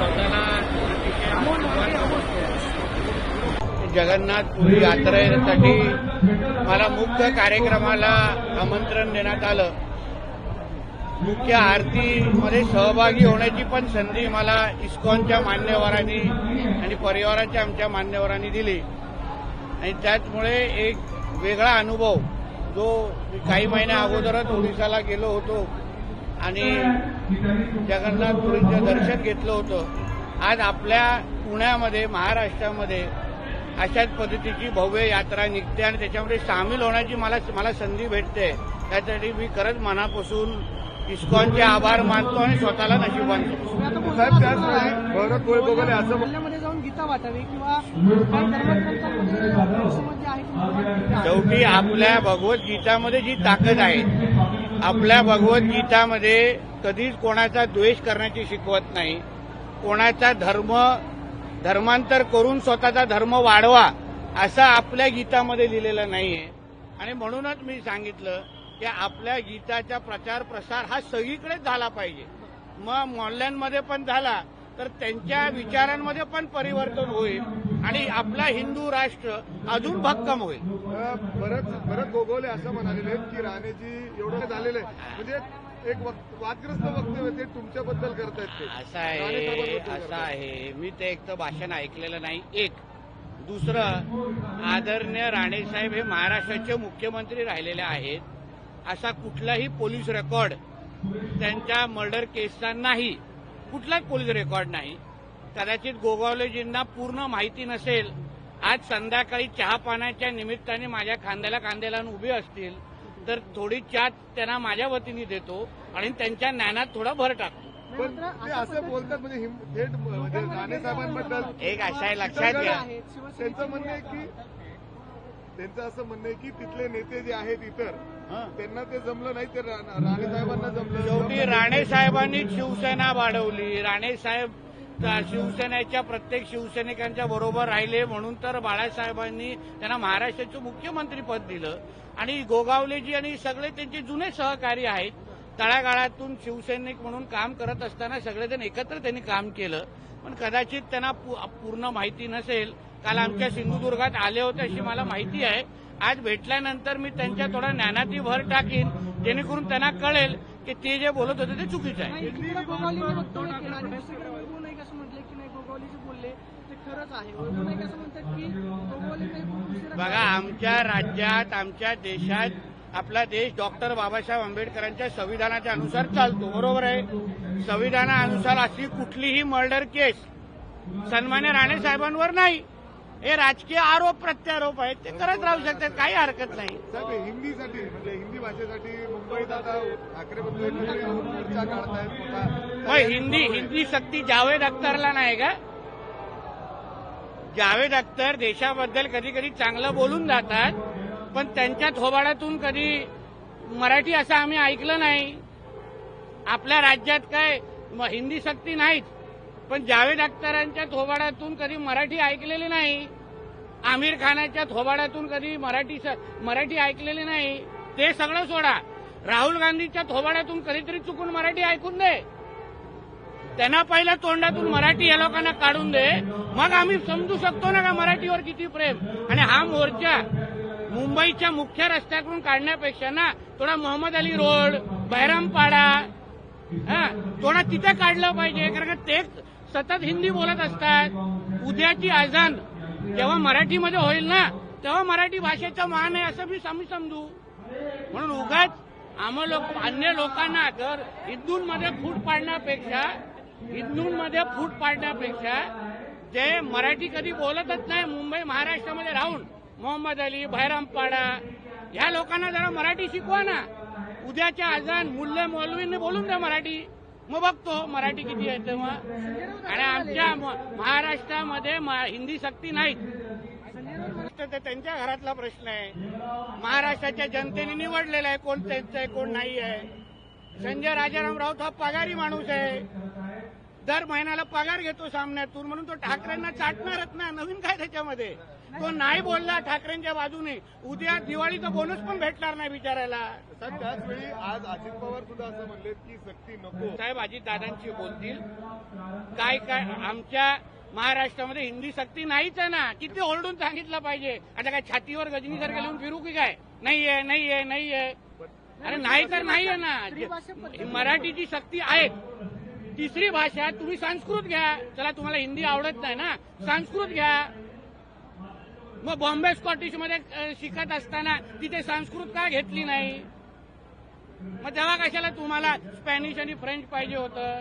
लावताना जगन्नाथपुरी यात्रेसाठी मला मुख्य कार्यक्रमाला आमंत्रण देण्यात आलं. मुख्य आरतीमध्ये सहभागी होण्याची पण संधी मला इस्कॉनच्या मान्यवरांनी आणि परिवाराच्या आमच्या मान्यवरांनी दिली आणि त्याचमुळे एक वेगळा अनुभव जो काही महिन्या अगोदरच ओडिशाला गेलो होतो आणि जगन्नाथपुरीचं दर्शन घेतलं होतं. आज आपल्या पुण्यामध्ये महाराष्ट्रामध्ये अशाच पद्धतीची भव्य यात्रा निघते आणि त्याच्यामध्ये सामील होण्याची मला संधी भेटते. त्यासाठी मी खरंच मनापासून इस्कॉनचे आभार मानतो आणि स्वतःला नशिबान समजतो. साहेब, त्याचवेळी भरत गोगोले असं मध्ये जाऊन गीता वाटावी किंवा शेवटी आपल्या भगवद्गीतामध्ये जी ताकद आहे, आपल्या भगवद्गीतामध्ये कधीच कोणाचा द्वेष करण्याची शिकवत नाही. कोणाचा धर्मांतर करून स्वतःचा धर्म वाढवा असं आपल्या गीतामध्ये लिहिलेलं नाहीये. आणि म्हणूनच मी सांगितलं की आपल्या गीताचा प्रचार प्रसार हा सगळीकडेच झाला पाहिजे. मग मोहल्ल्यांमध्ये पण झाला तर त्यांच्या विचारांमध्ये पण परिवर्तन होईल आणि आपला हिंदू राष्ट्र अजून भक्कम होईल. भरत गोगोले असं म्हणालेले आहेत की राणेजी एवढं झालेलं आहे, म्हणजे एक वादग्रस्त वक्तव्य ते तुमच्याबद्दल करतायत. असं आहे मी ते एक तर भाषण ऐकलेलं नाही. एक दुसरं, आदरणीय राणेसाहेब हे महाराष्ट्राचे मुख्यमंत्री राहिलेले आहेत. असा कुठलाही पोलीस रेकॉर्ड त्यांच्या मर्डर केसचा नाही, कुठलाच पोलीस रेकॉर्ड नाही. कदाचित गोगावलेजींना पूर्ण माहिती नसेल. आज संध्याकाळी चहा पाण्याच्या निमित्ताने माझ्या खांद्याला खांद्याला उभे असतील तर थोडी चहा त्यांना माझ्या वतीने देतो आणि त्यांच्या ज्ञानात थोडा भर टाकतो. पण ते असं बोलतात म्हणजे थेट म्हणजे राणे साहेबांबद्दल एक अशा आहे, लक्षात घ्या. त्यांचं म्हणणं आहे की त्यांचं असं म्हणणं आहे की तिथले नेते जे आहेत इतर त्यांना ते जमलं नाही, ते राणे साहेबांना जमलं. शेवटी राणे साहेबांनी शिवसेना वाढवली. राणे साहेब शिवसेनेच्या प्रत्येक शिवसैनिकांच्या बरोबर राहिले म्हणून तर बाळासाहेबांनी त्यांना महाराष्ट्राचं मुख्यमंत्रीपद दिलं. आणि गोगावलेजी आणि सगळे त्यांचे जुने सहकारी आहेत. तळागाळातून शिवसैनिक म्हणून काम करत असताना सगळेजण एकत्र त्यांनी काम केलं. पण कदाचित त्यांना पूर्ण माहिती नसेल. काल आमच्या सिंधुदुर्गात आले होते अशी मला माहिती आहे. आज भेटल्यानंतर मी त्यांच्या थोडा ज्ञानाची भर टाकीन जेणेकरून त्यांना कळेल की ते जे बोलत होते ते चुकीचं आहे. बघा, आमच्या राज्यात आमच्या देशात आपला देश डॉक्टर बाबासाहेब आंबेडकरांच्या संविधानाच्या अनुसार चालतो, बरोबर आहे. संविधानानुसार अशी कुठलीही मर्डर केस सन्मान्य राणे साहेबांवर नाही. हे राजकीय आरोप प्रत्यारोप आहेत, ते करत राहू शकतात, काही हरकत नाही. साहेब, हिंदीसाठी म्हणजे हिंदी भाषेसाठी मुंबईत आता ठाकरे मोर्चा काढतायत. मग हिंदी सक्ती जावेद अख्तरला नाही का? जावेद अख्तर देशाबद्दल कधी कधी चांगलं बोलून जातात, पण त्यांच्या थोबाडातून कधी मराठी असं आम्ही ऐकलं नाही. आपल्या राज्यात काय हिंदी सक्ती नाहीच, पण जावेद अख्तरांच्या थोबाडातून कधी मराठी ऐकलेली नाही. आमिर खानाच्या थोबाडातून कधी मराठी ऐकलेली नाही. ते सगळं सोडा. राहुल गांधीच्या थोबाडातून कधीतरी चुकून मराठी ऐकून दे. त्यांना पहिल्या तोंडातून मराठी या लोकांना काढून दे, मग आम्ही समजू शकतो ना का मराठीवर किती प्रेम. आणि हा मोर्चा मुंबईच्या मुख्य रस्त्याकडून काढण्यापेक्षा ना थोडा मोहम्मद अली रोड, बहिरामपाडा थोडा तिथे काढलं पाहिजे. कारण ते सतत हिंदी बोलत असतात. उद्याची अजान जेव्हा मराठीमध्ये होईल ना तेव्हा मराठी भाषेचा मान आहे असं मी समजू. म्हणून उगाच अन्य लोकांना तर हिंदूंमध्ये फूट पाडण्यापेक्षा जे मराठी कधी बोलतच नाही मुंबई महाराष्ट्रामध्ये राहून मोहम्मद अली, बहिरामपाडा ह्या लोकांना जरा मराठी शिकवा ना. उद्याच्या अजान मुल्ले मौलवींनी बोलून द्या मराठी, मग बघतो मराठी किती आहे तेव्हा. आणि आमच्या महाराष्ट्रामध्ये हिंदी सक्ती नाहीच. ते त्यांच्या घरातला प्रश्न आहे. महाराष्ट्राच्या जनतेने निवडलेला आहे कोण त्यांचं आहे कोण नाही आहे. संजय राजाराम राऊत हा पगारी माणूस आहे. दर महिन्याला पगार घेतो सामन्यातून, म्हणून तो ठाकरेंना चाटणारच ना. नवीन काय त्याच्यामध्ये? तो नाही बोलला ठाकरेंच्या बाजूने, उद्या दिवाळीचा बोनस पण भेटणार नाही बिचारायला. तर त्याचवेळी आज अजित पवार सुद्धा असं म्हणलेत की सक्ती नको. साहेब अजितदादांशी बोलतील. काय काय आमच्या महाराष्ट्रामध्ये हिंदी सक्ती नाहीच आहे ना. किती ओरडून सांगितलं पाहिजे? आता काय छातीवर गजनीसारखं लिहून फिरू की काय? नाहीये नाहीये नाहीये. अरे नाही तर नाहीये ना. मराठीची सक्ती आहे. तिसरी भाषा तुम्ही संस्कृत घ्या. चला तुम्हाला हिंदी आवडत नाही ना, संस्कृत घ्या. मग बॉम्बे स्कॉटिश मध्ये शिकत असताना तिथे संस्कृत का घेतली नाही? मग तेव्हा कशाला तुम्हाला स्पॅनिश आणि फ्रेंच पाहिजे होतं?